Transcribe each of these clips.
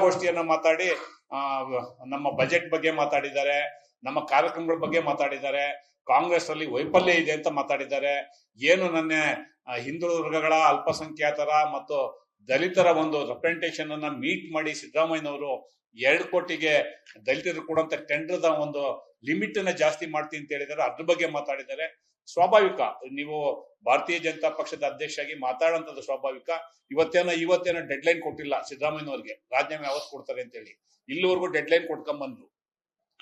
ಪತ್ರಿಕಾಗೋಷ್ಠಿಯನ್ನ ಮಾತಾಡಿ ನಮ್ಮ ಬಜೆಟ್ ಬಗ್ಗೆ ಮಾತಾಡಿದ್ದಾರೆ, ನಮ್ಮ ಕಾರ್ಯಕ್ರಮಗಳ ಬಗ್ಗೆ ಮಾತಾಡಿದ್ದಾರೆ, ಕಾಂಗ್ರೆಸ್ ಅಲ್ಲಿ ವೈಫಲ್ಯ ಇದೆ ಅಂತ ಮಾತಾಡಿದ್ದಾರೆ. ಏನು ನನ್ನ ಹಿಂದುಳಿದ ವರ್ಗಗಳ, ಅಲ್ಪಸಂಖ್ಯಾತರ ಮತ್ತು ದಲಿತರ ಒಂದು ರೆಪ್ರೆಸೆಂಟೇಷನ್ ಅನ್ನ ಮೀಟ್ ಮಾಡಿ ಸಿದ್ದರಾಮಯ್ಯನವರು 2 ಕೋಟಿಗೆ ದಲಿತರು ಕೊಡುವಂತ ಟೆಂಡರ್ದ ಒಂದು ಲಿಮಿಟ್ ಅನ್ನ ಜಾಸ್ತಿ ಮಾಡ್ತೀನಿ ಅಂತ ಹೇಳಿದ್ದಾರೆ. ಅದ್ರ ಬಗ್ಗೆ ಮಾತಾಡಿದ್ದಾರೆ. ಸ್ವಾಭಾವಿಕ, ನೀವು ಭಾರತೀಯ ಜನತಾ ಪಕ್ಷದ ಅಧ್ಯಕ್ಷರಾಗಿ ಮಾತಾಡುವಂಥದ್ದು ಸ್ವಾಭಾವಿಕ. ಇವತ್ತೇನೋ ಡೆಡ್ ಲೈನ್ ಕೊಟ್ಟಿಲ್ಲ ಸಿದ್ದರಾಮಯ್ಯನವ್ರಿಗೆ, ರಾಜೀನಾಮೆ ಯಾವತ್ತು ಕೊಡ್ತಾರೆ ಅಂತ ಹೇಳಿ. ಇಲ್ಲಿವರೆಗೂ ಡೆಡ್ ಲೈನ್ ಕೊಟ್ಕೊಂಡ್ಬಂದ್ರು.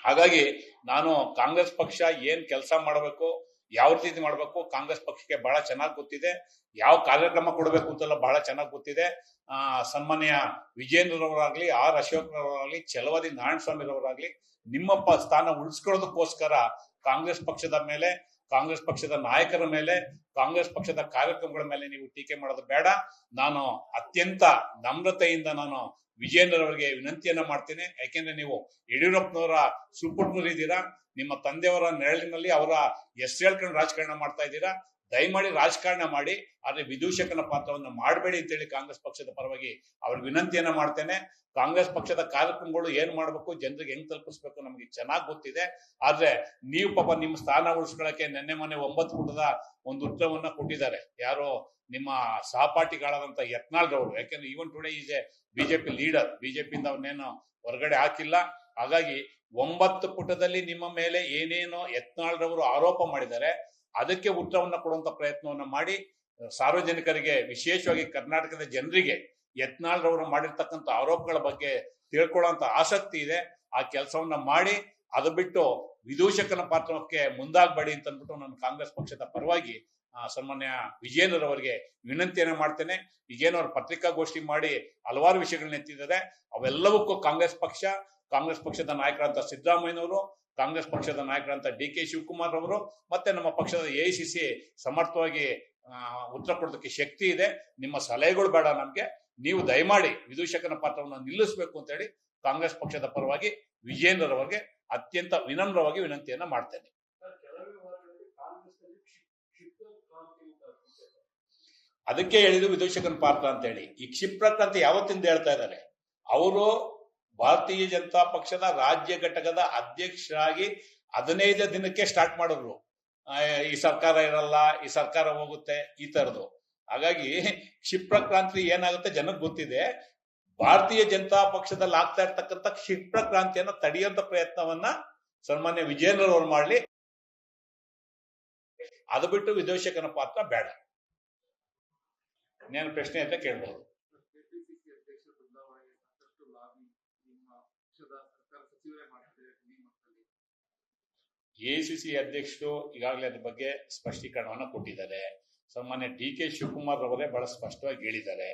ಹಾಗಾಗಿ ನಾನು ಕಾಂಗ್ರೆಸ್ ಪಕ್ಷ ಏನ್ ಕೆಲಸ ಮಾಡಬೇಕು, ಯಾವ ರೀತಿ ಮಾಡಬೇಕು, ಕಾಂಗ್ರೆಸ್ ಪಕ್ಷಕ್ಕೆ ಬಹಳ ಚೆನ್ನಾಗಿ ಗೊತ್ತಿದೆ. ಯಾವ ಕಾರ್ಯಕ್ರಮ ಕೊಡಬೇಕು ಅಂತೆಲ್ಲ ಬಹಳ ಚೆನ್ನಾಗಿ ಗೊತ್ತಿದೆ. ಸನ್ಮಾನ್ಯ ವಿಜೇಂದ್ರರವರಾಗ್ಲಿ, ಆರ್ ಅಶೋಕ್ರವರಾಗ್ಲಿ, ಛಲವಾದಿ ನಾರಾಯಣಸ್ವಾಮಿರವರಾಗ್ಲಿ, ನಿಮ್ಮ ಸ್ಥಾನ ಉಳಿಸ್ಕೊಳ್ಳೋದಕ್ಕೋಸ್ಕರ ಕಾಂಗ್ರೆಸ್ ಪಕ್ಷದ ಮೇಲೆ, ಕಾಂಗ್ರೆಸ್ ಪಕ್ಷದ ನಾಯಕರ ಮೇಲೆ, ಕಾಂಗ್ರೆಸ್ ಪಕ್ಷದ ಕಾರ್ಯಕ್ರಮಗಳ ಮೇಲೆ ನೀವು ಟೀಕೆ ಮಾಡೋದು ಬೇಡ. ನಾನು ಅತ್ಯಂತ ನಮ್ರತೆಯಿಂದ ನಾನು ವಿಜೇಂದ್ರರವರಿಗೆ ವಿನಂತಿಯನ್ನ ಮಾಡ್ತೇನೆ. ಯಾಕೆಂದ್ರೆ ನೀವು ಯಡಿಯೂರಪ್ಪನವರ ಸುಪುತ್ರರಿದ್ದೀರಾ. ನಿಮ್ಮ ತಂದೆಯವರ ನೆರಳಿನಲ್ಲಿ ಅವರ ಹೆಸರು ಹೇಳ್ಕೊಂಡು ರಾಜಕಾರಣ ಮಾಡ್ತಾ ಇದ್ದೀರಾ. ದಯಮಾಡಿ ರಾಜಕಾರಣ ಮಾಡಿ, ಆದ್ರೆ ವಿದೂಷಕನ ಪಾತ್ರವನ್ನು ಮಾಡಬೇಡಿ ಅಂತೇಳಿ ಕಾಂಗ್ರೆಸ್ ಪಕ್ಷದ ಪರವಾಗಿ ಅವ್ರಿಗೆ ವಿನಂತಿಯನ್ನ ಮಾಡ್ತೇನೆ. ಕಾಂಗ್ರೆಸ್ ಪಕ್ಷದ ಕಾರ್ಯಕ್ರಮಗಳು ಏನ್ ಮಾಡ್ಬೇಕು, ಜನರಿಗೆ ಹೆಂಗ್ ತಲುಪಿಸ್ಬೇಕು ನಮ್ಗೆ ಚೆನ್ನಾಗಿ ಗೊತ್ತಿದೆ. ಆದ್ರೆ ನೀವು ಪಾಪ ನಿಮ್ಮ ಸ್ಥಾನ ಉಳಿಸ್ಕೊಳ್ಳಕ್ಕೆ ಮೊನ್ನೆ 9 ಪುಟದ ಒಂದು ಉತ್ತರವನ್ನ ಕೊಟ್ಟಿದ್ದಾರೆ. ಯಾರೋ ನಿಮ್ಮ ಸಹಪಾಠಿಗಳಾದಂತ ಯತ್ನಾಳ್ರವರು. ಯಾಕೆಂದ್ರೆ even today is A BJP leader, ಬಿಜೆಪಿಯಿಂದ ಅವನ್ನೇನು ಹೊರಗಡೆ ಹಾಕಿಲ್ಲ. ಹಾಗಾಗಿ 9 ಪುಟದಲ್ಲಿ ನಿಮ್ಮ ಮೇಲೆ ಏನೇನೋ ಯತ್ನಾಳ್ರವರು ಆರೋಪ ಮಾಡಿದ್ದಾರೆ, ಅದಕ್ಕೆ ಉತ್ತರವನ್ನ ಕೊಡುವಂತ ಪ್ರಯತ್ನವನ್ನ ಮಾಡಿ ಸಾರ್ವಜನಿಕರಿಗೆ, ವಿಶೇಷವಾಗಿ ಕರ್ನಾಟಕದ ಜನರಿಗೆ ಯತ್ನಾಳ್ರವರು ಮಾಡಿರ್ತಕ್ಕಂಥ ಆರೋಪಗಳ ಬಗ್ಗೆ ತಿಳ್ಕೊಳ್ಳುವಂತ ಆಸಕ್ತಿ ಇದೆ. ಆ ಕೆಲಸವನ್ನ ಮಾಡಿ, ಅದು ಬಿಟ್ಟು ವಿದೂಷಕನ ಪಾತ್ರಕ್ಕೆ ಮುಂದಾಗಬೇಡಿ ಅಂತ ಅಂದ್ಬಿಟ್ಟು ನಾನು ಕಾಂಗ್ರೆಸ್ ಪಕ್ಷದ ಪರವಾಗಿ ಸನ್ಮಾನ್ಯ ವಿಜೇಂದ್ರರವರಿಗೆ ವಿನಂತಿಯನ್ನ ಮಾಡ್ತೇನೆ. ವಿಜೇಂದ್ರ ಪತ್ರಿಕಾಗೋಷ್ಠಿ ಮಾಡಿ ಹಲವಾರು ವಿಷಯಗಳನ್ನ ಎತ್ತಿದ್ದಾರೆ. ಅವೆಲ್ಲವಕ್ಕೂ ಕಾಂಗ್ರೆಸ್ ಪಕ್ಷ, ಕಾಂಗ್ರೆಸ್ ಪಕ್ಷದ ನಾಯಕರಂತ ಸಿದ್ದರಾಮಯ್ಯನವರು, ಕಾಂಗ್ರೆಸ್ ಪಕ್ಷದ ನಾಯಕರಂತ ಡಿ.ಕೆ. ಶಿವಕುಮಾರ್ ಅವರು, ಮತ್ತೆ ನಮ್ಮ ಪಕ್ಷದ ಎಐಸಿಸಿ ಸಮರ್ಥವಾಗಿ ಉತ್ತರ ಕೊಡೋದಕ್ಕೆ ಶಕ್ತಿ ಇದೆ. ನಿಮ್ಮ ಸಲಹೆಗಳು ಬೇಡ ನಮ್ಗೆ. ನೀವು ದಯಮಾಡಿ ವಿದೂಷಕನ ಪಾತ್ರವನ್ನು ನಿಲ್ಲಿಸಬೇಕು ಅಂತ ಹೇಳಿ ಕಾಂಗ್ರೆಸ್ ಪಕ್ಷದ ಪರವಾಗಿ ವಿಜೇಂದ್ರರವರಿಗೆ ಅತ್ಯಂತ ವಿನಮ್ರವಾಗಿ ವಿನಂತಿಯನ್ನ ಮಾಡ್ತೇನೆ. ಅದಕ್ಕೆ ಹೇಳಿದ್ರು ವಿದೂಷಕನ ಪಾತ್ರ ಅಂತ ಹೇಳಿ. ಈ ಕ್ಷಿಪ್ರಕ್ರಾಂತಿ ಯಾವತ್ತಿಂದ ಹೇಳ್ತಾ ಇದ್ದಾರೆ. ಅವರು ಭಾರತೀಯ ಜನತಾ ಪಕ್ಷದ ರಾಜ್ಯ ಘಟಕದ ಅಧ್ಯಕ್ಷರಾಗಿ 15 ದಿನಕ್ಕೆ ಸ್ಟಾರ್ಟ್ ಮಾಡಿದ್ರು. ಈ ಸರ್ಕಾರ ಇರಲ್ಲ, ಈ ಸರ್ಕಾರ ಹೋಗುತ್ತೆ, ಈ ತರದ್ದು. ಹಾಗಾಗಿ ಕ್ಷಿಪ್ರಕ್ರಾಂತಿ ಏನಾಗುತ್ತೆ ಜನಕ್ಕೆ ಗೊತ್ತಿದೆ. ಭಾರತೀಯ ಜನತಾ ಪಕ್ಷದಲ್ಲಿ ಆಗ್ತಾ ಇರ್ತಕ್ಕಂಥ ಕ್ಷಿಪ್ರಕ್ರಾಂತಿಯನ್ನ ತಡೆಯುವಂತ ಪ್ರಯತ್ನವನ್ನ ಸನ್ಮಾನ್ಯ ವಿಜೇಂದ್ರರವರು ಮಾಡ್ಲಿ. ಅದು ಬಿಟ್ಟು ವಿದೂಷಕನ ಪಾತ್ರ ಬೇಡ. ಇನ್ನೇನು ಪ್ರಶ್ನೆ ಅಂತ ಕೇಳ್ಬಹುದು. ಎಐಸಿಸಿ ಅಧ್ಯಕ್ಷರು ಈಗಾಗಲೇ ಅದ್ರ ಬಗ್ಗೆ ಸ್ಪಷ್ಟೀಕರಣವನ್ನ ಕೊಟ್ಟಿದ್ದಾರೆ. ಸನ್ಮಾನ್ಯ ಡಿ.ಕೆ. ಶಿವಕುಮಾರ್ ಅವರೇ ಬಹಳ ಸ್ಪಷ್ಟವಾಗಿ ಹೇಳಿದ್ದಾರೆ.